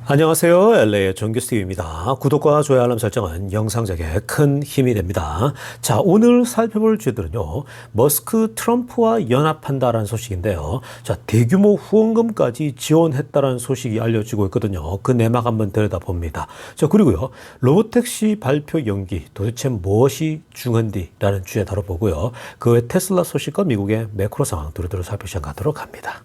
안녕하세요. LA의 정규스티브입니다. 구독과 좋아요 알람 설정은 영상 제작에 큰 힘이 됩니다. 자, 오늘 살펴볼 주제들은요. 머스크 트럼프와 연합한다라는 소식인데요. 자, 대규모 후원금까지 지원했다라는 소식이 알려지고 있거든요. 그 내막 한번 들여다봅니다. 자, 그리고요. 로보택시 발표 연기 도대체 무엇이 중한디라는 주제 다뤄보고요. 그 외 테슬라 소식과 미국의 매크로 상황 두루두루 살펴보시면 가도록 합니다.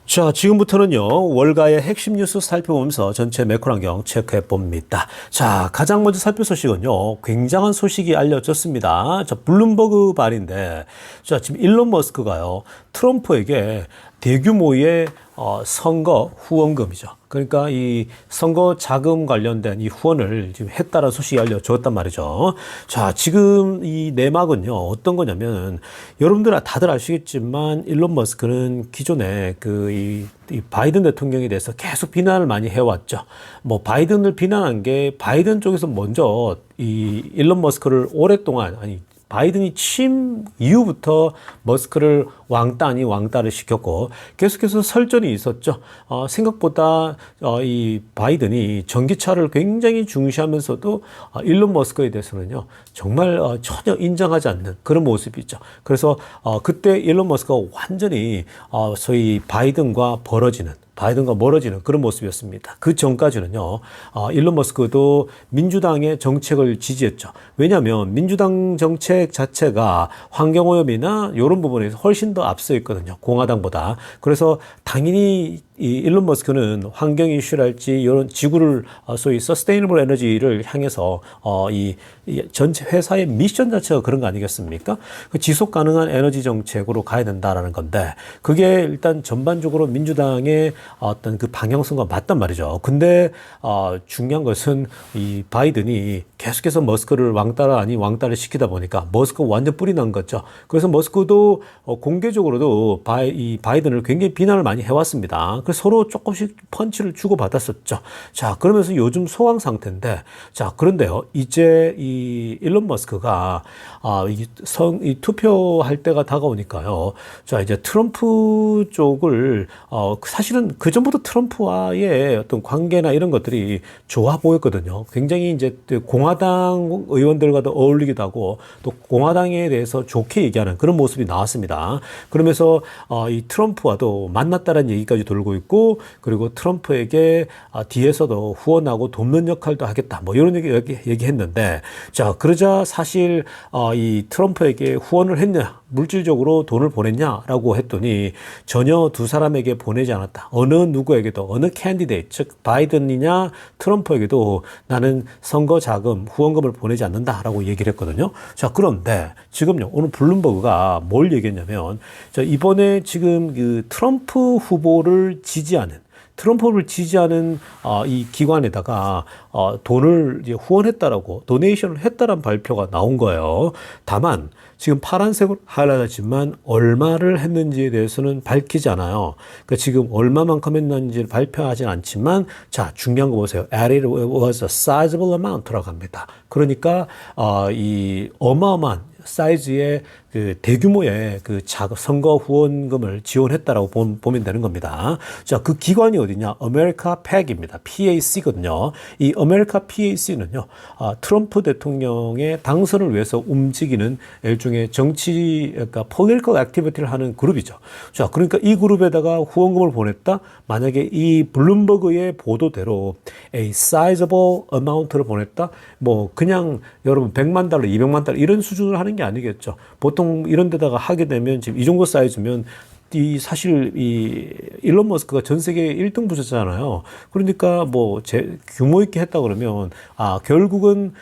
자, 지금부터는요, 월가의 핵심 뉴스 살펴보면서 전체 매크로 환경 체크해 봅니다. 자, 가장 먼저 살펴볼 소식은요, 굉장한 소식이 알려졌습니다. 자, 블룸버그 발인데, 자, 지금 일론 머스크가요, 트럼프에게 대규모의 선거 후원금이죠. 그러니까 이 선거 자금 관련된 이 후원을 지금 했다라는 소식이 알려졌단 말이죠. 자, 지금 이 내막은요, 어떤 거냐면, 여러분들 다들 아시겠지만, 일론 머스크는 기존에 이 바이든 대통령에 대해서 계속 비난을 많이 해왔죠. 뭐, 바이든을 비난한 게, 바이든 쪽에서 먼저 이 일론 머스크를 오랫동안, 바이든이 취임 이후부터 머스크를 왕따 아닌 왕따를 시켰고 계속해서 설전이 있었죠. 생각보다 이 바이든이 전기차를 굉장히 중시하면서도 일론 머스크에 대해서는요 정말 전혀 인정하지 않는 그런 모습이죠. 그래서 그때 일론 머스크가 완전히 소위 바이든과 멀어지는 그런 모습이었습니다. 그 전까지는요, 일론 머스크도 민주당의 정책을 지지했죠. 왜냐하면 민주당 정책 자체가 환경오염이나 이런 부분에서 훨씬 더 앞서 있거든요. 공화당보다. 그래서 당연히 이 일론 머스크는 환경 이슈랄지 이런 지구를 소위 서스테이너블 에너지를 향해서 이 전체 회사의 미션 자체가 그런 거 아니겠습니까? 그 지속 가능한 에너지 정책으로 가야 된다라는 건데 그게 일단 전반적으로 민주당의 어떤 그 방향성과 맞단 말이죠. 근데 중요한 것은 이 바이든이 계속해서 머스크를 왕따라 아닌 왕따를 시키다 보니까 머스크가 완전 뿔이 난 거죠. 그래서 머스크도 공개적으로도 이 바이든을 굉장히 비난을 많이 해왔습니다. 그래서 서로 조금씩 펀치를 주고받았었죠. 자, 그러면서 요즘 소강 상태인데, 자, 그런데요, 이제 이 일론 머스크가 이 투표할 때가 다가오니까요. 자, 이제 트럼프 쪽을 사실은 그 전부터 트럼프와의 어떤 관계나 이런 것들이 좋아 보였거든요. 굉장히 이제 공화당 의원들과도 어울리기도 하고 또 공화당에 대해서 좋게 얘기하는 그런 모습이 나왔습니다. 그러면서 이 트럼프와도 만났다는 얘기까지 돌고 있고 그리고 트럼프에게 뒤에서도 후원하고 돕는 역할도 하겠다. 뭐 이런 얘기했는데 자, 그러자 사실 이 트럼프에게 후원을 했냐? 물질적으로 돈을 보냈냐라고 했더니 전혀 두 사람에게 보내지 않았다. 어느 누구에게도 어느 캔디데이트 즉 바이든이냐 트럼프에게도 나는 선거 자금 후원금을 보내지 않는다라고 얘기를 했거든요. 자, 그런데 지금요 오늘 블룸버그가 뭘 얘기했냐면 자, 이번에 지금 그 트럼프를 지지하는 이 기관에다가 돈을 이제 후원했다라고 도네이션을 했다라는 발표가 나온 거예요. 다만 지금 파란색으로 하이라이트지만 얼마를 했는지에 대해서는 밝히지 않아요. 그러니까 지금 얼마만큼 했는지를 발표하진 않지만 자, 중요한 거 보세요. It was a sizable amount라고 합니다. 그러니까 이 어마어마한 사이즈의 그 대규모의 그 선거 후원금을 지원했다라고 보면 되는 겁니다. 자, 그 기관이 어디냐? 아메리카 팩입니다. PAC거든요. 이 아메리카 PAC는요, 트럼프 대통령의 당선을 위해서 움직이는 일종의 그러니까 political activity를 하는 그룹이죠. 자, 그러니까 이 그룹에다가 후원금을 보냈다? 만약에 이 블룸버그의 보도대로 a sizable amount를 보냈다? 뭐, 그냥 여러분 100만 달러, 200만 달러 이런 수준을 하는 게 아니겠죠. 보통 이런 데다가 하게 되면 지금 이 정도 사이즈면 사실 일론 머스크가 전 세계 1등 부자잖아요. 그러니까 규모 있게 했다 그러면 결국은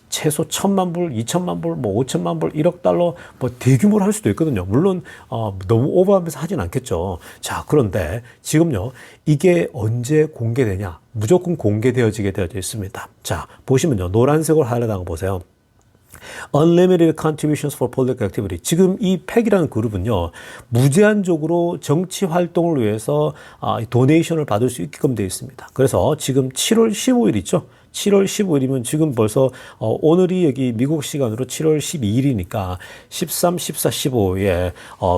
최소 1,000만 불, 2,000만 불, 5천만 불, 1억 달러 대규모로 할 수도 있거든요. 물론 너무 오버하면서 하진 않겠죠. 자, 그런데 지금요 이게 언제 공개되냐? 무조건 공개되어지게 되어 있습니다. 자, 보시면요 노란색으로 하이라이트한 거 보세요. Unlimited Contributions for Political Activity. 지금 이 팩이라는 그룹은요, 무제한적으로 정치 활동을 위해서 도네이션을 받을 수 있게끔 되어 있습니다. 그래서 지금 7월 15일 있죠? 7월 15일이면 지금 벌써 오늘이 여기 미국 시간으로 7월 12일이니까 13, 14, 15에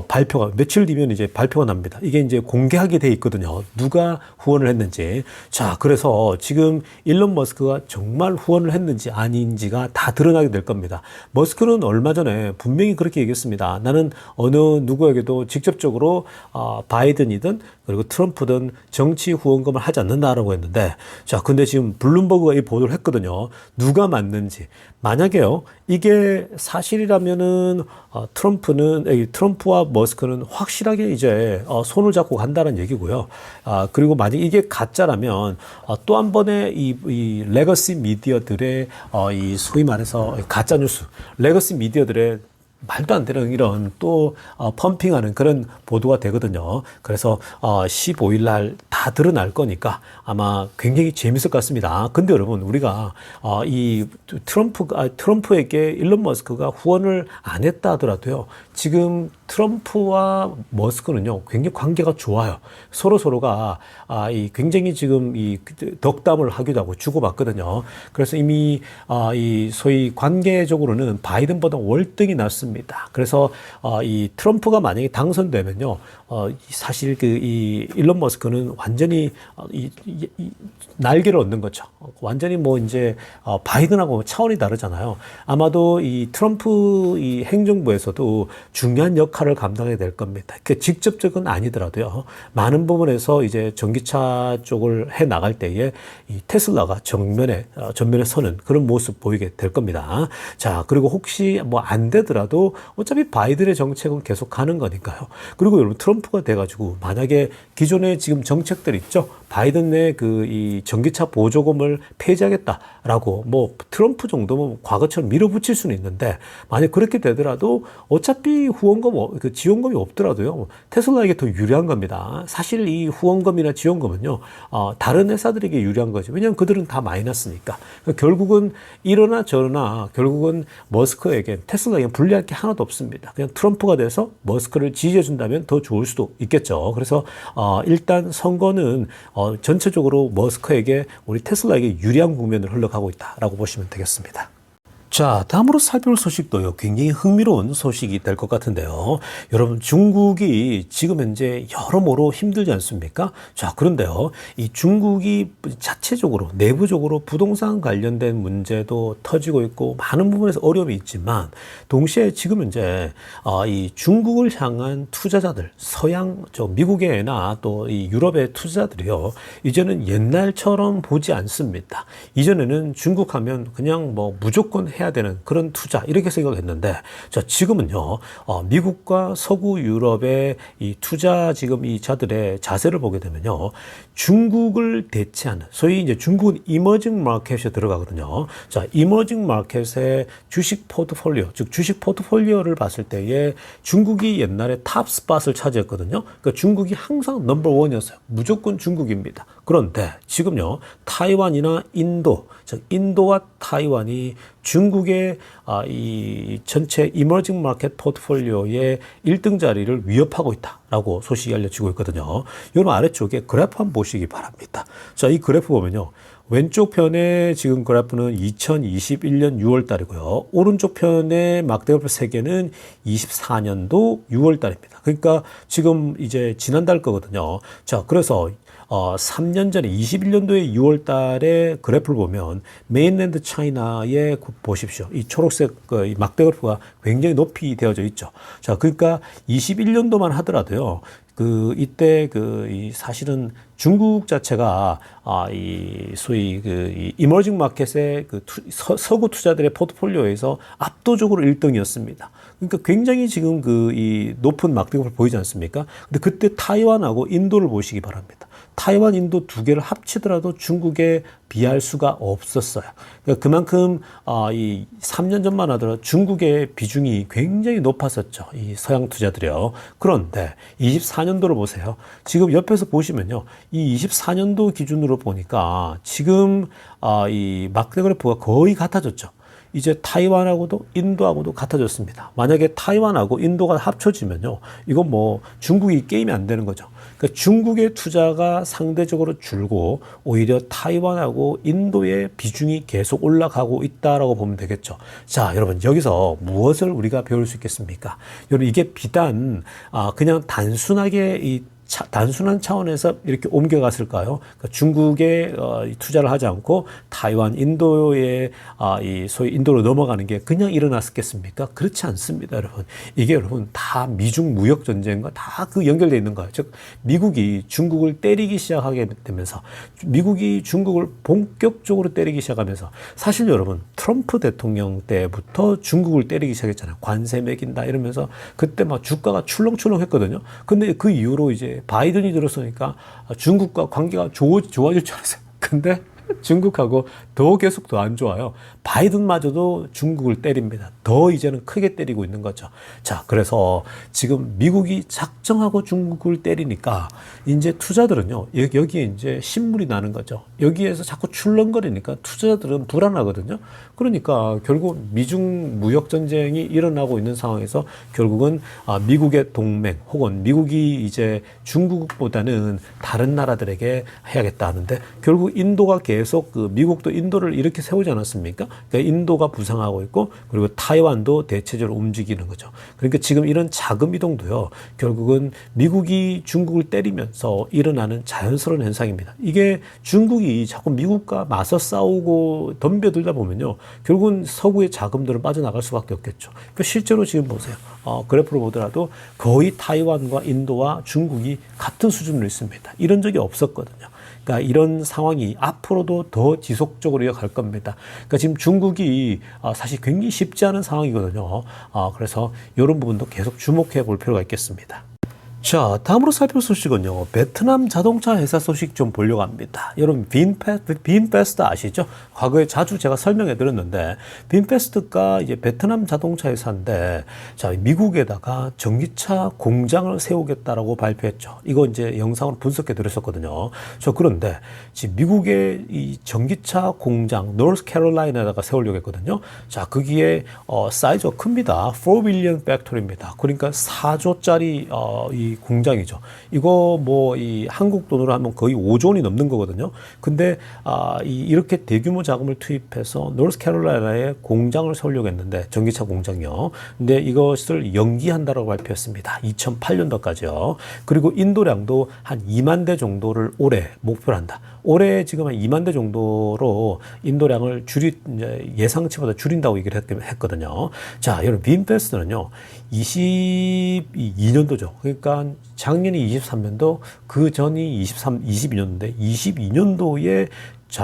발표가 며칠 뒤면 이제 발표가 납니다. 이게 이제 공개하게 돼 있거든요. 누가 후원을 했는지. 자, 그래서 지금 일론 머스크가 정말 후원을 했는지 아닌지가 다 드러나게 될 겁니다. 머스크는 얼마 전에 분명히 그렇게 얘기했습니다. 나는 어느 누구에게도 직접적으로 바이든이든 그리고 트럼프든 정치 후원금을 하지 않는다라고 했는데, 자, 근데 지금 블룸버그가 이 보도를 했거든요. 누가 만약에요, 이게 사실이라면은 트럼프와 머스크는 확실하게 이제 손을 잡고 간다는 얘기고요. 그리고 만약 이게 가짜라면 또 한 번의 이 레거시 미디어들의 이 소위 말해서 가짜 뉴스, 레거시 미디어들의 말도 안 되는 이런 또 펌핑하는 그런 보도가 되거든요. 그래서 15일 날 다 드러날 거니까 아마 굉장히 재밌을 것 같습니다. 근데 여러분, 우리가 이 트럼프에게 일론 머스크가 후원을 안 했다 하더라도요, 지금 트럼프와 머스크는요 굉장히 관계가 좋아요. 서로가 이 굉장히 지금 이 덕담을 하기도 하고 주고받거든요. 그래서 이미 이 소위 관계적으로는 바이든보다 월등히 낫습니다. 그래서 이 트럼프가 만약에 당선되면요, 사실 이 일론 머스크는 완전히 이 날개를 얻는 거죠. 완전히 뭐 이제 바이든하고 차원이 다르잖아요. 아마도 이 트럼프 이 행정부에서도 중요한 역할을 감당해야 될 겁니다. 그 직접적은 아니더라도요, 많은 부분에서 이제 전기차 쪽을 해 나갈 때에 이 테슬라가 전면에 서는 그런 모습 보이게 될 겁니다. 자, 그리고 혹시 뭐 안 되더라도 어차피 바이든의 정책은 계속 가는 거니까요. 그리고 여러분, 트럼프가 돼가지고 만약에 기존에 지금 정책들 있죠, 바이든의 이 전기차 보조금을 폐지하겠다라고, 뭐 트럼프 정도면 과거처럼 밀어붙일 수는 있는데, 만약 그렇게 되더라도 어차피 후원금, 지원금이 없더라도요, 테슬라에게 더 유리한 겁니다. 사실 이 후원금이나 지원금은요, 다른 회사들에게 유리한 거죠. 왜냐하면 그들은 다 마이너스니까. 결국은 이러나 저러나 결국은 머스크에게, 테슬라에게 불리할 게 하나도 없습니다. 그냥 트럼프가 돼서 머스크를 지지해준다면 더 좋을 수도 있겠죠. 그래서 일단 선거는 전체적으로 머스크에게, 우리 테슬라에게 유리한 국면을 흘러가고 있다라고 보시면 되겠습니다. 자, 다음으로 살펴볼 소식도요, 굉장히 흥미로운 소식이 될 것 같은데요. 여러분, 중국이 지금 현재 여러모로 힘들지 않습니까? 자, 그런데요, 이 중국이 자체적으로, 내부적으로 부동산 관련된 문제도 터지고 있고, 많은 부분에서 어려움이 있지만, 동시에 지금 현재, 이 중국을 향한 투자자들, 미국에나 또 이 유럽의 투자자들이요, 이제는 옛날처럼 보지 않습니다. 이전에는 중국 하면 그냥 뭐 무조건 해야 되는 그런 투자, 이렇게 생각했는데, 자, 지금은요, 미국과 서구 유럽의 이 투자 지금 이 자들의 자세를 보게 되면요, 중국을 대체하는, 소위 이제 중국은 이머징 마켓에 들어가거든요. 자, 이머징 마켓의 주식 포트폴리오, 즉 주식 포트폴리오를 봤을 때에 중국이 옛날에 탑 스팟을 차지했거든요. 그러니까 중국이 항상 넘버 원이었어요. 무조건 중국입니다. 그런데 지금요, 타이완이나 인도, 즉 인도와 타이완이 중국의 이 전체 이머징 마켓 포트폴리오의 1등 자리를 위협하고 있다라고 소식이 알려지고 있거든요. 여러분, 아래쪽에 그래프 한번 보시기 바랍니다. 자, 이 그래프 보면요, 왼쪽 편에 지금 그래프는 2021년 6월 달이고요. 오른쪽 편에 막대그래프 3개는 24년도 6월 달입니다. 그러니까 지금 이제 지난달 거거든요. 자, 그래서 3년 전에 21년도에 6월 달에 그래프를 보면 메인랜드 차이나에 보십시오. 이 초록색 이 막대그래프가 굉장히 높이 되어져 있죠. 자, 그러니까 21년도만 하더라도요, 이때 이 사실은 중국 자체가 이 소위 이 이머징 마켓의 서구 투자들의 포트폴리오에서 압도적으로 1등이었습니다. 그러니까 굉장히 지금 이 높은 막대그래프를 보이지 않습니까? 근데 그때 타이완하고 인도를 보시기 바랍니다. 타이완, 인도 두 개를 합치더라도 중국에 비할 수가 없었어요. 그러니까 그만큼 이 3년 전만 하더라도 중국의 비중이 굉장히 높았었죠. 이 서양 투자들이요. 그런데 24년도를 보세요. 지금 옆에서 보시면요, 이 24년도 기준으로 보니까 지금 이 막대그래프가 거의 같아졌죠. 이제 타이완하고도 인도하고도 같아졌습니다. 만약에 타이완하고 인도가 합쳐지면요, 이건 뭐 중국이 게임이 안 되는 거죠. 그러니까 중국의 투자가 상대적으로 줄고 오히려 타이완하고 인도의 비중이 계속 올라가고 있다라고 보면 되겠죠. 자, 여러분 여기서 무엇을 우리가 배울 수 있겠습니까? 여러분 이게 비단 그냥 단순하게 단순한 차원에서 이렇게 옮겨갔을까요? 그러니까 중국에 투자를 하지 않고 타이완, 인도에 이 소위 인도로 넘어가는 게 그냥 일어났겠습니까? 그렇지 않습니다, 여러분. 이게 여러분 다 미중 무역 전쟁과 다 그 연결되어 있는 거예요. 즉 미국이 중국을 때리기 시작하게 되면서 미국이 중국을 본격적으로 때리기 시작하면서 사실 여러분 트럼프 대통령 때부터 중국을 때리기 시작했잖아요. 관세 매긴다 이러면서 그때 막 주가가 출렁출렁했거든요. 근데 그 이후로 이제 바이든이 들었으니까 중국과 관계가 좋아질 줄 알았어요. 근데 중국하고 더 계속 더 안 좋아요. 바이든마저도 중국을 때립니다. 더 이제는 크게 때리고 있는 거죠. 자, 그래서 지금 미국이 작정하고 중국을 때리니까 이제 투자들은요, 여기에 이제 신물이 나는 거죠. 여기에서 자꾸 출렁거리니까 투자자들은 불안하거든요. 그러니까 결국 미중 무역 전쟁이 일어나고 있는 상황에서 결국은 미국의 동맹 혹은 미국이 이제 중국보다는 다른 나라들에게 해야겠다 하는데 결국 인도가 계속 미국도 인도를 이렇게 세우지 않았습니까? 그러니까 인도가 부상하고 있고 그리고 타이완도 대체적으로 움직이는 거죠. 그러니까 지금 이런 자금 이동도요. 결국은 미국이 중국을 때리면서 일어나는 자연스러운 현상입니다. 이게 중국이 자꾸 미국과 맞서 싸우고 덤벼들다 보면요. 결국은 서구의 자금들은 빠져나갈 수밖에 없겠죠. 그러니까 실제로 지금 보세요. 그래프로 보더라도 거의 타이완과 인도와 중국이 같은 수준으로 있습니다. 이런 적이 없었거든요. 그러니까 이런 상황이 앞으로도 더 지속적으로 이어갈 겁니다. 그러니까 지금 중국이 사실 굉장히 쉽지 않은 상황이거든요. 그래서 이런 부분도 계속 주목해 볼 필요가 있겠습니다. 자, 다음으로 살펴볼 소식은요. 베트남 자동차 회사 소식 좀 보려고 합니다. 여러분, 빈페스트 아시죠? 과거에 자주 제가 설명해 드렸는데, 빈페스트가 이제 베트남 자동차 회사인데, 자, 미국에다가 전기차 공장을 세우겠다라고 발표했죠. 이거 이제 영상으로 분석해 드렸었거든요. 그런데 지금 미국의 이 전기차 공장, 노스캐롤라이나에다가 세우려고 했거든요. 자, 거기에, 사이즈가 큽니다. 4 billion 팩토리입니다. 그러니까 4조짜리, 이 공장이죠. 이거 뭐 이 한국 돈으로 하면 거의 5조 원이 넘는 거거든요. 근데 이렇게 대규모 자금을 투입해서 노스캐롤라이나에 공장을 세우려고 했는데 전기차 공장이요. 근데 이것을 연기한다라고 발표했습니다. 2008년도까지요. 그리고 인도량도 한 2만 대 정도를 올해 목표로 한다. 올해 지금 한 2만 대 정도로 인도량을 예상치보다 줄인다고 얘기를 했거든요. 자, 여러분, 빈페스트는요, 22년도죠. 그러니까 작년이 23년도, 그 전이 22년도인데, 22년도에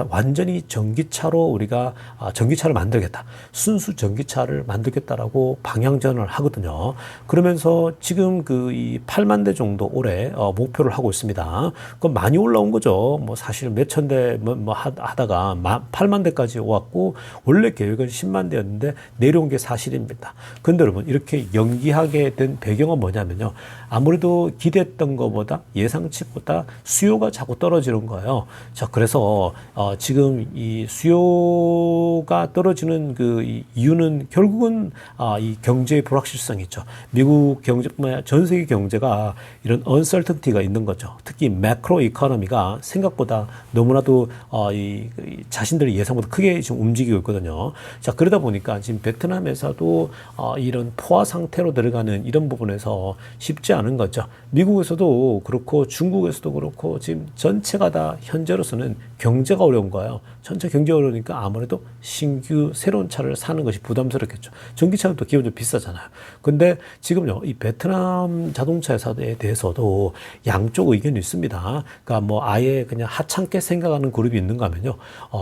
완전히 전기차로 우리가 전기차를 만들겠다. 순수 전기차를 만들겠다라고 방향전을 하거든요. 그러면서 지금 이 8만 대 정도 올해 목표를 하고 있습니다. 그건 많이 올라온 거죠. 뭐 사실 몇천 대 하다가 8만 대까지 왔고 원래 계획은 10만 대였는데 내려온 게 사실입니다. 근데 여러분 이렇게 연기하게 된 배경은 뭐냐면요. 아무래도 기대했던 것보다 예상치보다 수요가 자꾸 떨어지는 거예요. 자, 그래서 지금 이 수요가 떨어지는 그 이유는 결국은 이 경제의 불확실성이 있죠. 미국 경제뿐만 아니라 전 세계 경제가 이런 uncertainty가 있는 거죠. 특히 매크로 이코노미가 생각보다 너무나도 자신들의 예상보다 크게 지금 움직이고 있거든요. 자, 그러다 보니까 지금 베트남에서도 이런 포화 상태로 들어가는 이런 부분에서 쉽지 않은 거죠. 미국에서도 그렇고 중국에서도 그렇고 지금 전체가 다 현재로서는 경제가 어려운 거예요. 전체 경제가 어려우니까 아무래도 신규 새로운 차를 사는 것이 부담스럽겠죠. 전기차는 또 기본적으로 비싸잖아요. 근데 지금요, 이 베트남 자동차 회사에 대해서도 양쪽 의견이 있습니다. 그러니까 뭐 아예 그냥 하찮게 생각하는 그룹이 있는가 하면요.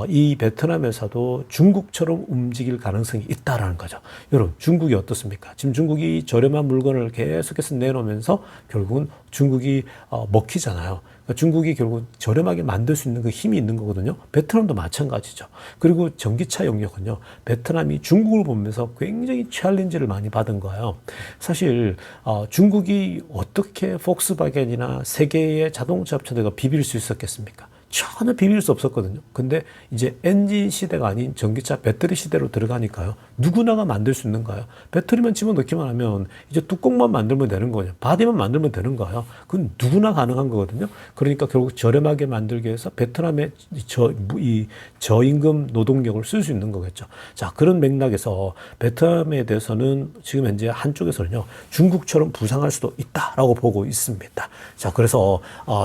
이 베트남 회사도 중국처럼 움직일 가능성이 있다라는 거죠. 여러분, 중국이 어떻습니까? 지금 중국이 저렴한 물건을 계속해서 내놓으면서 결국은 중국이 먹히잖아요. 그러니까 중국이 결국 저렴하게 만들 수 있는 그 힘이 있는 거거든요. 베트남도 마찬가지죠. 그리고 전기차 영역은요. 베트남이 중국을 보면서 굉장히 챌린지를 많이 받은 거예요. 사실 중국이 어떻게 폭스바겐이나 세계의 자동차 업체들과 비빌 수 있었겠습니까? 전혀 비빌 수 없었거든요. 근데 이제 엔진 시대가 아닌 전기차 배터리 시대로 들어가니까요. 누구나가 만들 수 있는 거예요. 배터리만 집어넣기만 하면 이제 뚜껑만 만들면 되는 거예요. 바디만 만들면 되는 거예요. 그건 누구나 가능한 거거든요. 그러니까 결국 저렴하게 만들기 위해서 베트남의 저임금 노동력을 쓸 수 있는 거겠죠. 자, 그런 맥락에서 베트남에 대해서는 지금 현재 한쪽에서는요, 중국처럼 부상할 수도 있다라고 보고 있습니다. 자, 그래서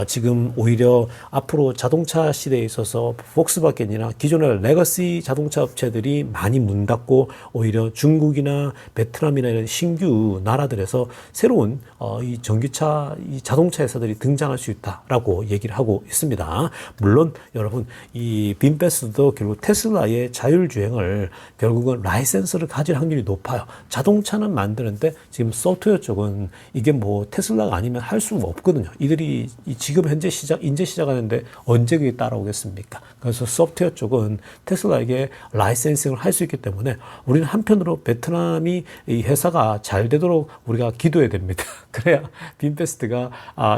지금 오히려 앞으로 자동차 시대에 있어서 폭스바겐이나 기존의 레거시 자동차 업체들이 많이 문 닫고 오히려 중국이나 베트남이나 이런 신규 나라들에서 새로운 이 전기차, 이 자동차 회사들이 등장할 수 있다라고 얘기를 하고 있습니다. 물론 여러분, 이 빈베스트도 결국 테슬라의 자율주행을 결국은 라이센스를 가질 확률이 높아요. 자동차는 만드는데 지금 소프트웨어 쪽은 이게 뭐 테슬라가 아니면 할 수가 없거든요. 이들이 지금 현재 인제 시작하는데 언제 그게 따라오겠습니까? 그래서 소프트웨어 쪽은 테슬라에게 라이센싱을 할 수 있기 때문에 우리는 한편으로 베트남이 이 회사가 잘 되도록 우리가 기도해야 됩니다. 그래야 빈페스트가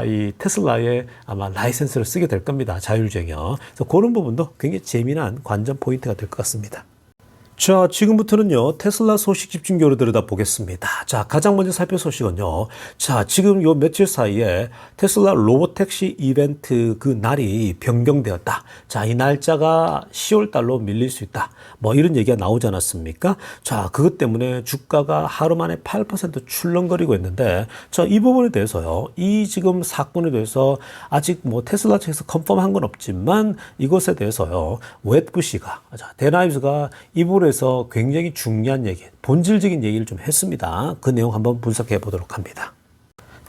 이 테슬라의 아마 라이센스를 쓰게 될 겁니다. 자율주행이요. 그래서 그런 부분도 굉장히 재미난 관전 포인트가 될 것 같습니다. 자, 지금부터는요, 테슬라 소식 집중적으로 들여다보겠습니다. 자, 가장 먼저 살펴볼 소식은요, 자, 지금 요 며칠 사이에 테슬라 로보택시 이벤트 그 날이 변경되었다. 자, 이 날짜가 10월 달로 밀릴 수 있다. 뭐 이런 얘기가 나오지 않았습니까? 자, 그것 때문에 주가가 하루 만에 8% 출렁거리고 있는데, 자, 이 부분에 대해서요, 이 지금 사건에 대해서 아직 뭐 테슬라 측에서 컨펌한 건 없지만 이것에 대해서요, 웨트부시가, 자, 데나이브스가 이 부분에 에서 굉장히 중요한 얘기, 본질적인 얘기를 좀 했습니다. 그 내용 한번 분석해 보도록 합니다.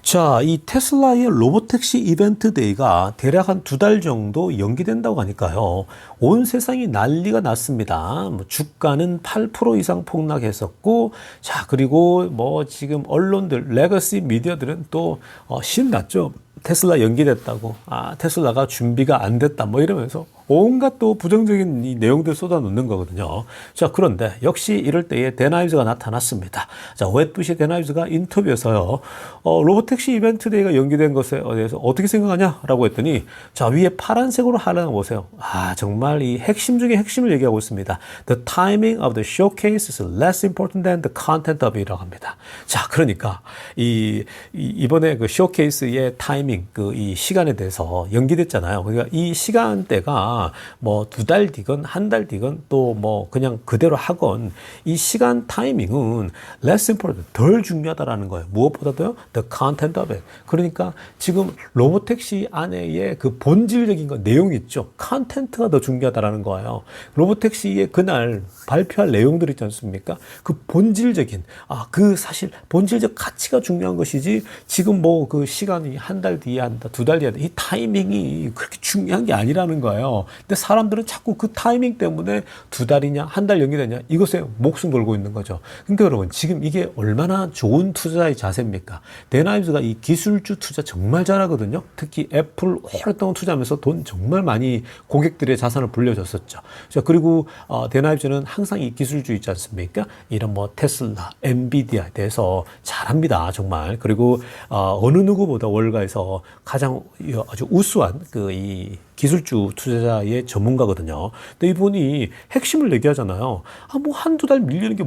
자, 이 테슬라의 로보택시 이벤트 데이가 대략 한 2달 정도 연기된다고 하니까요. 온 세상이 난리가 났습니다. 뭐 주가는 8% 이상 폭락했었고, 자, 그리고 뭐 지금 언론들, 레거시 미디어들은 또 신났죠. 테슬라 연기됐다고, 테슬라가 준비가 안 됐다, 뭐 이러면서 온갖 또 부정적인 이 내용들 쏟아놓는 거거든요. 자, 그런데 역시 이럴 때에 데나이브스가 나타났습니다. 자, 웨트부시 데나이브스가 인터뷰에서요, 로보택시 이벤트 데이가 연기된 것에 대해서 어떻게 생각하냐? 라고 했더니, 자, 위에 파란색으로 하려는 거 보세요. 정말 이 핵심 중에 핵심을 얘기하고 있습니다. The timing of the showcase is less important than the content of it이라고 합니다. 자, 그러니까, 이번에 그 쇼케이스의 타이밍, 이 시간에 대해서 연기됐잖아요. 그러니까 이 시간대가 뭐 2달 뒤건 1달 뒤건 또 뭐 그냥 그대로 하건 이 시간 타이밍은 less important, 덜 중요하다라는 거예요. 무엇보다도요, the content of it. 그러니까 지금 로보택시 안에의 그 본질적인 거, 내용 있죠. 컨텐트가 더 중요하다라는 거예요. 로보택시의 그날 발표할 내용들 있지 않습니까? 그 본질적인, 그 사실 본질적 가치가 중요한 것이지 지금 뭐 그 시간이 1달 뒤에 한다, 2달 뒤에 한다, 이 타이밍이 그렇게 중요한 게 아니라는 거예요. 근데 사람들은 자꾸 그 타이밍 때문에 2달이냐, 1달 연기되냐, 이것에 목숨 걸고 있는 거죠. 그러니까 여러분, 지금 이게 얼마나 좋은 투자의 자세입니까? 데나이브스가 이 기술주 투자 정말 잘하거든요. 특히 애플 오랫동안 투자하면서 돈 정말 많이 고객들의 자산을 불려줬었죠. 자, 그리고 데나이브스는 항상 이 기술주 있지 않습니까? 이런 뭐 테슬라, 엔비디아에 대해서 잘합니다. 정말. 그리고 어느 누구보다 월가에서 가장 아주 우수한 이 기술주 투자자의 전문가거든요. 근데 이분이 핵심을 얘기하잖아요. 뭐 한두 달 밀리는 게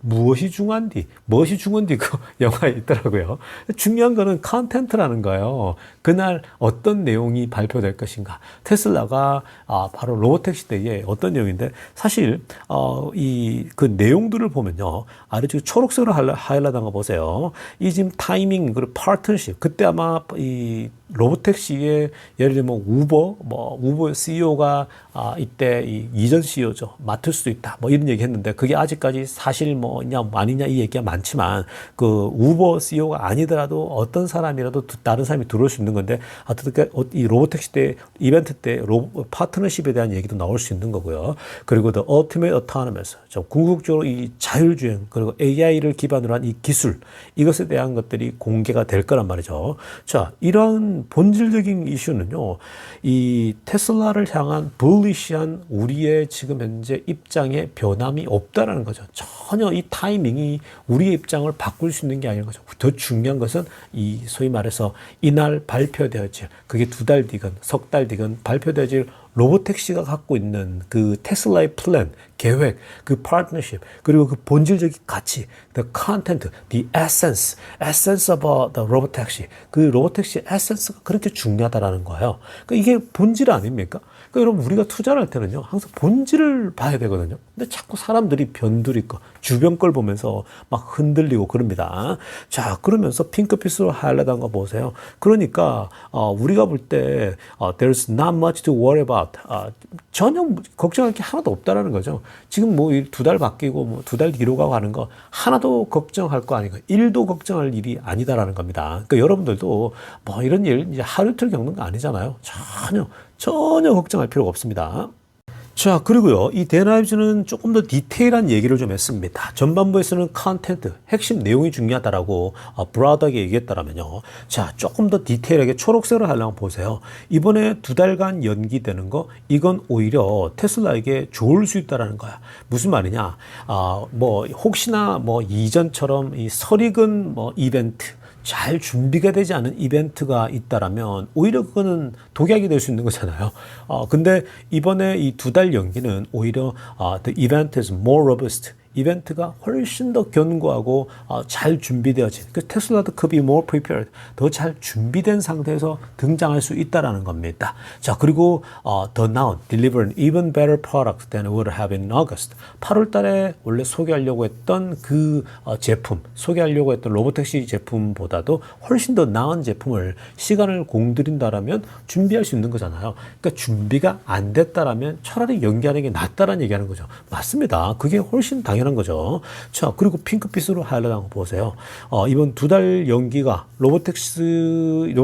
무엇이 중요한디? 무엇이 중요한디? 그 영화에 있더라고요. 중요한 거는 컨텐트라는 거예요. 그날 어떤 내용이 발표될 것인가. 테슬라가 바로 로보택시 때에 어떤 내용인데, 사실 그 내용들을 보면요. 아래쪽 초록색으로 하이라이트한 거 보세요. 이 지금 타이밍, 그리고 파트너십. 그때 아마 이 로보택시의 예를 들면 우버 CEO가 이때 이전 CEO죠. 맡을 수도 있다. 뭐 이런 얘기 했는데, 그게 아직까지 사실 뭐냐, 아니냐 이 얘기가 많지만, 그 우버 CEO가 아니더라도 어떤 사람이라도 다른 사람이 들어올 수 있는 건데, 어떻게 이 로보택시 때, 이벤트 때 파트너십에 대한 얘기도 나올 수 있는 거고요. 그리고 The Ultimate Autonomous. 궁극적으로 이 자율주행, 그리고 AI를 기반으로 한 이 기술, 이것에 대한 것들이 공개가 될 거란 말이죠. 자, 이러한 본질적인 이슈는요, 이 이 테슬라를 향한 bulish한 우리의 지금 현재 입장에 변함이 없다라는 거죠. 전혀 이 타이밍이 우리의 입장을 바꿀 수 있는 게 아닌 거죠. 더 중요한 것은 이 소위 말해서 이날 발표되어질, 그게 2달 뒤건 석 달 뒤건 발표되어질 로보택시가 갖고 있는 그 테슬라의 플랜, 계획, 그 파트너십, 그리고 그 본질적인 가치, the content, the essence of the robotaxi. 그 로보택시의 essence가 그렇게 중요하다라는 거예요. 그러니까 이게 본질 아닙니까? 그러니까 여러분, 우리가 투자를 할 때는요, 항상 본질을 봐야 되거든요. 근데 자꾸 사람들이 변두리거, 주변 걸 보면서 막 흔들리고 그럽니다. 자, 그러면서 핑크빛으로 하이라이트한 거 보세요. 그러니까 우리가 볼 때 there's not much to worry about. 전혀 걱정할 게 하나도 없다라는 거죠. 지금 뭐 2달 바뀌고 뭐 2달 뒤로 가고 하는 거 하나도 걱정할 거 아니고 1도 걱정할 일이 아니다라는 겁니다. 그러니까 여러분들도 뭐 이런 일 이제 하루 이틀 겪는 거 아니잖아요. 전혀 걱정할 필요가 없습니다. 자, 그리고요, 이 데나이브즈는 조금 더 디테일한 얘기를 좀 했습니다. 전반부에서는 컨텐트, 핵심 내용이 중요하다라고 브라더하게 얘기했다라면요. 자, 조금 더 디테일하게 초록색으로 하려면 보세요. 이번에 2달간 연기되는 거, 이건 오히려 테슬라에게 좋을 수 있다라는 거야. 무슨 말이냐? 뭐 혹시나 뭐 이전처럼 이 설익은 뭐 이벤트, 잘 준비가 되지 않은 이벤트가 있다라면 오히려 그거는 독약이 될 수 있는 거잖아요. 근데 이번에 이 2달 연기는 오히려 the event is more robust. 이벤트가 훨씬 더 견고하고 잘 준비되어진, 그 테슬라도 could be more prepared, 더 잘 준비된 상태에서 등장할 수 있다라는 겁니다. 자, 그리고 the now deliver an even better product than it would have in August. 8월 달에 원래 소개하려고 했던 그 제품, 소개하려고 했던 로보택시 제품보다도 훨씬 더 나은 제품을 시간을 공들인다라면 준비할 수 있는 거잖아요. 그러니까 준비가 안 됐다라면 차라리 연기하는 게 낫다라는 얘기하는 거죠. 맞습니다. 그게 훨씬 당연한 거죠. 자, 그리고 핑크빛으로 하이라이트한 거 보세요. 이번 2달 연기가 로보택시의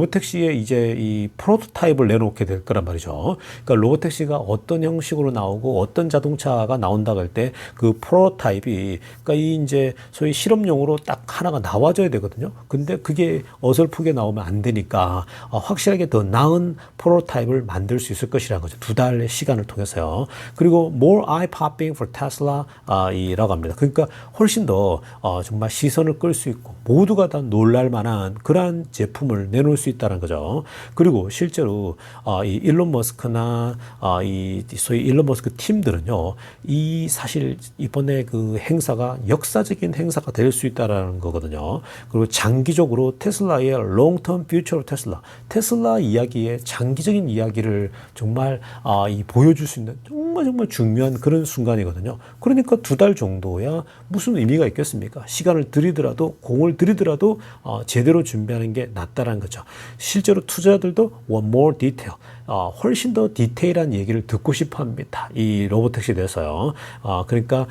이제 이 프로토타입을 내놓게 될 거란 말이죠. 그러니까 로보택시가 어떤 형식으로 나오고 어떤 자동차가 나온다고 할 때 그 프로토타입이, 그러니까 이 이제 소위 실험용으로 딱 하나가 나와줘야 되거든요. 근데 그게 어설프게 나오면 안 되니까 확실하게 더 나은 프로토타입을 만들 수 있을 것이라는 거죠. 2달의 시간을 통해서요. 그리고 more eye-popping for Tesla 이라고 합니다. 그러니까 훨씬 더 정말 시선을 끌 수 있고 모두가 다 놀랄 만한 그러한 제품을 내놓을 수 있다는 거죠. 그리고 실제로 이 일론 머스크나 이 소위 일론 머스크 팀들은요, 이 사실 이번에 그 행사가 역사적인 행사가 될 수 있다라는 거거든요. 그리고 장기적으로 테슬라의 long term future of Tesla, 테슬라 이야기의 장기적인 이야기를 정말 이 보여줄 수 있는 정말 중요한 그런 순간이거든요. 그러니까 2달 정도야 무슨 의미가 있겠습니까? 시간을 들이더라도, 공을 들이더라도 제대로 준비하는 게 낫다라는 거죠. 실제로 투자자들도 one more detail, 훨씬 더 디테일한 얘기를 듣고 싶어 합니다. 이 로보택시에 대해서요. 그러니까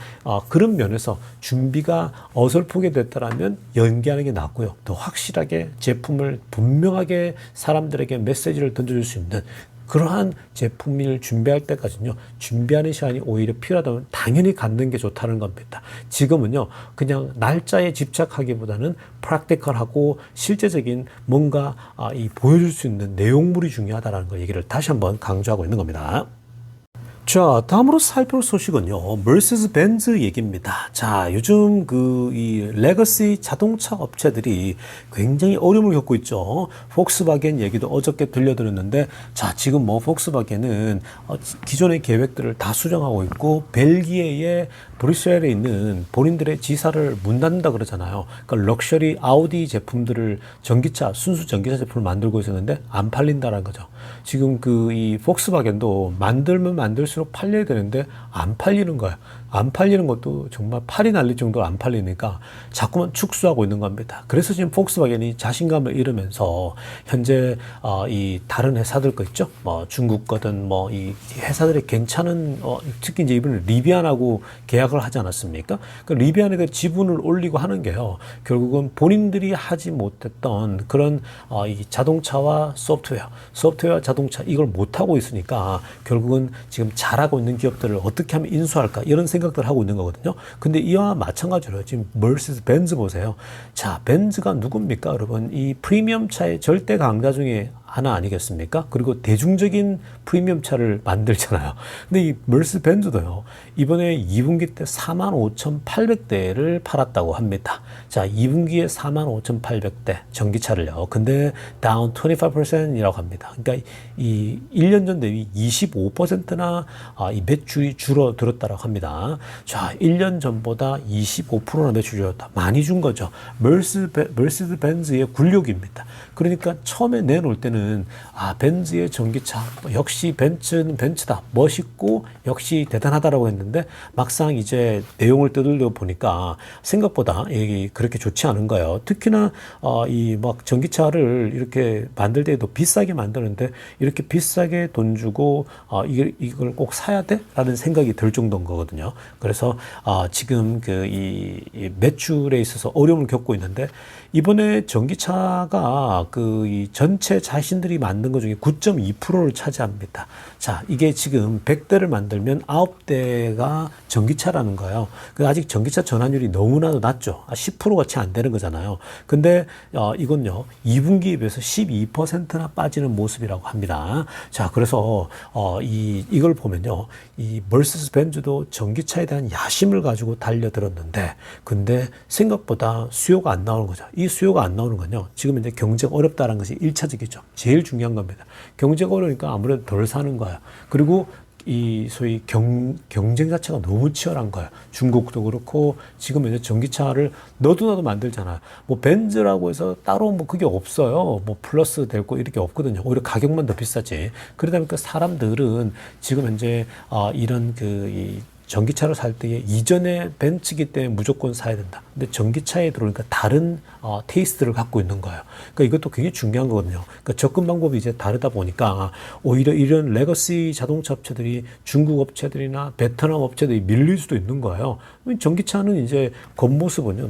그런 면에서 준비가 어설프게 됐다라면 연기하는 게 낫고요. 더 확실하게 제품을 분명하게 사람들에게 메시지를 던져줄 수 있는 그러한 제품을 준비할 때까지는요, 준비하는 시간이 오히려 필요하다면 당연히 갖는 게 좋다는 겁니다. 지금은요, 그냥 날짜에 집착하기보다는 프랙티컬하고 실제적인 뭔가 이 보여줄 수 있는 내용물이 중요하다는 걸 얘기를 다시 한번 강조하고 있는 겁니다. 자, 다음으로 살펴볼 소식은요, 머세디스 벤츠 얘기입니다. 자, 요즘 이 레거시 자동차 업체들이 굉장히 어려움을 겪고 있죠. 폭스바겐 얘기도 어저께 들려드렸는데, 자, 지금 뭐 폭스바겐은 기존의 계획들을 다 수정하고 있고, 벨기에의 브뤼셀에 있는 본인들의 지사를 문 닫는다 그러잖아요. 그러니까 럭셔리 아우디 제품들을 순수 전기차 제품을 만들고 있었는데 안 팔린다라는 거죠. 지금 이 폭스바겐도 만들면 만들수록 팔려야 되는데 안 팔리는 거예요. 안 팔리는 것도 정말 팔이 날릴 정도로 안 팔리니까 자꾸만 축소하고 있는 겁니다. 그래서 지금 폭스바겐이 자신감을 잃으면서 현재 이 다른 회사들 거 있죠? 뭐 중국 거든 뭐 이 회사들이 괜찮은 특히 이제 이번에 리비안하고 계약을 하지 않았습니까? 그 리비안에 지분을 올리고 하는 게요, 결국은 본인들이 하지 못했던 그런 이 자동차와 소프트웨어 자동차 이걸 못 하고 있으니까 결국은 지금 잘하고 있는 기업들을 어떻게 하면 인수할까 이런 생각들을 하고 있는 거거든요. 근데 이와 마찬가지로 지금 머세디스 벤츠 보세요. 자, 벤츠가 누굽니까, 여러분? 이 프리미엄 차의 절대 강자 중에 하나 아니겠습니까? 그리고 대중적인 프리미엄 차를 만들잖아요. 근데 이 멀스 벤츠도요, 이번에 2분기 때 45,800대를 팔았다고 합니다. 자, 2분기에 45,800대 전기차를요. 근데 down 25%이라고 합니다. 그러니까 이 1년 전 대비 25%나 이 매출이 줄어들었다고 합니다. 자, 1년 전보다 25%나 매출이 줄었다. 많이 준 거죠. 멀시드 벤츠의 굴욕입니다. 그러니까 처음에 내놓을 때는 벤츠의 전기차 역시 벤츠는 벤츠다, 멋있고 역시 대단하다라고 했는데 막상 이제 내용을 떠들려 보니까 생각보다 그렇게 좋지 않은 거예요. 특히나 이 막 전기차를 이렇게 만들 때도 비싸게 만드는데 이렇게 비싸게 돈 주고 이걸 꼭 사야 돼? 라는 생각이 들 정도인 거거든요. 그래서 지금 이 매출에 있어서 어려움을 겪고 있는데, 이번에 전기차가 이 전체 자신들이 만든 것 중에 9.2%를 차지합니다. 자, 이게 지금 100대를 만들면 9대가 전기차라는 거예요. 아직 전기차 전환율이 너무나도 낮죠. 10%가 채 안 되는 거잖아요. 근데 이건요, 2분기에 비해서 12%나 빠지는 모습이라고 합니다. 자, 그래서 이걸 보면요, 이 멀시스 벤츠도 전기차에 대한 야심을 가지고 달려들었는데, 근데 생각보다 수요가 안 나오는 거죠. 이 수요가 안 나오는 건요, 지금 이제 경제가 어렵다는 것이 1차적이죠. 제일 중요한 겁니다. 경제가 어려우니까 아무래도 덜 사는 거예요. 그리고 이 소위 경쟁 자체가 너무 치열한 거예요. 중국도 그렇고 지금 이제 전기차를 너도 나도 만들잖아요. 뭐 벤츠라고 해서 따로 뭐 그게 없어요. 뭐 플러스 될 거 이렇게 없거든요. 오히려 가격만 더 비싸지. 그러다 보니까 사람들은 지금 이제 이런 이 전기차를 살 때에 이전에 벤츠기 때문에 무조건 사야 된다. 근데 전기차에 들어오니까 다른 테이스트를 갖고 있는 거예요. 그러니까 이것도 굉장히 중요한 거거든요. 그러니까 접근 방법이 이제 다르다 보니까 오히려 이런 레거시 자동차 업체들이 중국 업체들이나 베트남 업체들이 밀릴 수도 있는 거예요. 전기차는 이제 겉모습은요,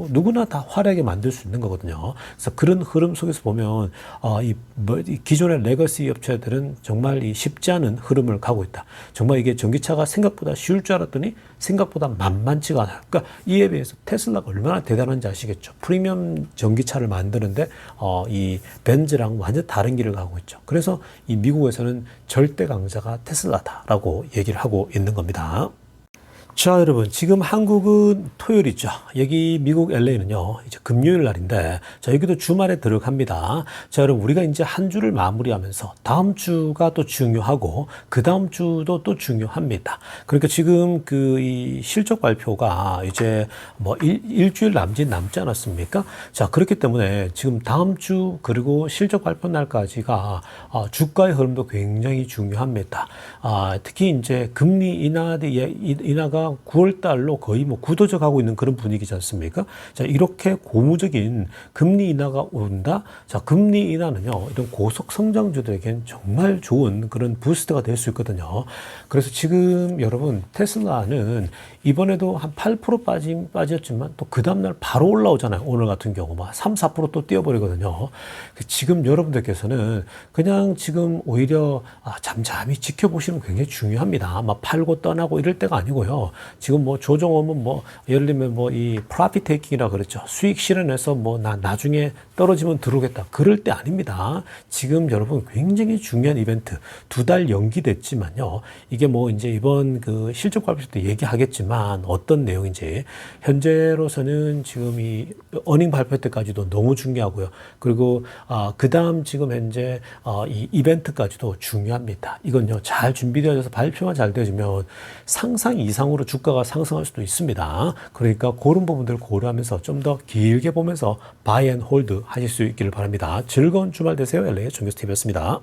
누구나 다 화려하게 만들 수 있는 거거든요. 그래서 그런 흐름 속에서 보면 이 기존의 레거시 업체들은 정말 쉽지 않은 흐름을 가고 있다. 정말 이게 전기차가 생각보다 쉬울 줄 알았더니 생각보다 만만치가 않아요. 그러니까 이에 비해서 테슬라가 얼마나 대단한지 아시겠죠. 프리미엄 전기차를 만드는데 이 벤츠랑 완전 다른 길을 가고 있죠. 그래서 이 미국에서는 절대 강자가 테슬라다라고 얘기를 하고 있는 겁니다. 자, 여러분, 지금 한국은 토요일이죠. 여기 미국 LA는요, 이제 금요일 날인데, 자, 여기도 주말에 들어갑니다. 자, 여러분, 우리가 이제 한 주를 마무리하면서 다음 주가 또 중요하고, 그 다음 주도 또 중요합니다. 그러니까 지금 이 실적 발표가 이제 뭐 일주일 남지 않았습니까? 자, 그렇기 때문에 지금 다음 주 그리고 실적 발표 날까지가 주가의 흐름도 굉장히 중요합니다. 특히 이제 금리 인하가 9월 달로 거의 뭐 굳어져 가고 있는 그런 분위기지 않습니까? 자, 이렇게 고무적인 금리 인하가 온다? 자, 금리 인하는요, 이런 고속 성장주들에겐 정말 좋은 그런 부스트가 될 수 있거든요. 그래서 지금 여러분, 테슬라는 이번에도 한 8% 빠졌지만 또 그 다음날 바로 올라오잖아요. 오늘 같은 경우 막 3, 4% 또 뛰어버리거든요. 지금 여러분들께서는 그냥 지금 오히려 잠잠히 지켜보시는 게 굉장히 중요합니다. 막 팔고 떠나고 이럴 때가 아니고요. 지금 뭐 조정하면 뭐 예를 들면 뭐 이 프로핏 테이킹이라 그랬죠. 수익 실현해서 뭐 나중에 떨어지면 들어오겠다. 그럴 때 아닙니다. 지금 여러분 굉장히 중요한 이벤트 2달 연기됐지만요. 이게 뭐 이제 이번 그 실적 발표 때 얘기하겠지만 어떤 내용인지 현재로서는 지금 이 어닝 발표 때까지도 너무 중요하고요. 그리고 그 다음 지금 현재 이 이벤트까지도 중요합니다. 이건요, 잘 준비되어져서 발표만 잘 되어지면 상상 이상으로 주가가 상승할 수도 있습니다. 그러니까 그런 부분들을 고려하면서 좀 더 길게 보면서 바이 앤 홀드 하실 수 있기를 바랍니다. 즐거운 주말 되세요. LA 정규스TV였습니다.